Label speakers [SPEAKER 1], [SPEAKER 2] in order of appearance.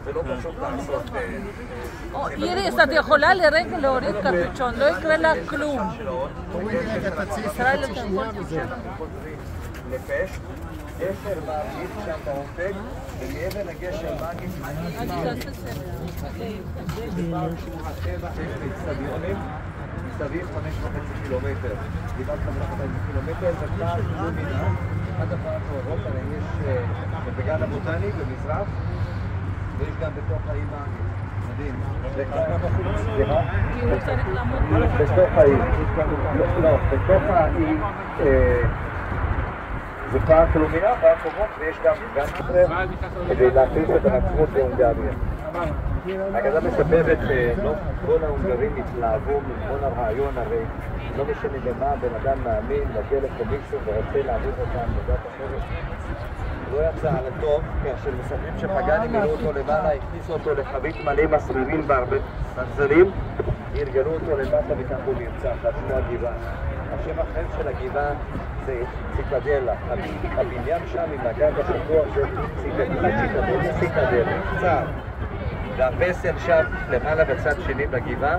[SPEAKER 1] זה לא פשוט לעשות...
[SPEAKER 2] איריס, את יכולה לרגע להוריד קפוצ'ון, לא יקרה לה כלום. ישראל לתנבול
[SPEAKER 1] לפש, גשר מרגיש שם באופק, ומעבר לגשר מרגיש
[SPEAKER 2] אני תעשה סרט.
[SPEAKER 1] הטבע יש באצטדיונים, מסביב 5.5 קילומטר. דיברת 5.5 קילומטר, זה פעם לומינה. אחד הפעם באירופה, יש בגן הבוטני במזרח, ויש גם בתוך האי מרגיש. מדהים. סליחה? בתוך האי. לא, בתוך האי זה פארק לומינה, פארק קומות, ויש גם גן אחר כדי להכניס את הנצרות בהונגריה. האגדה מספרת שלא כל ההונגרים התלהבו מכל הרעיון, הרי לא משנה למה בן אדם מאמין, מגיע לקומיסון ורוצה להעביר אותם לדת אחרת. לא יצא על הטוב, כאשר מספרים שפגני מילאו אותו למעלה, הכניסו אותו לחבית מלא מסריבים בהרבה מנזרים, הרגלו אותו למטה וכך הוא נרצח, על שמו הגבעה. השם האחר של הגבעה זה ציטדלה. הבניין שם עם הגג השטוח זה ציטדלה. והפסל שם למעלה בצד שני בגבעה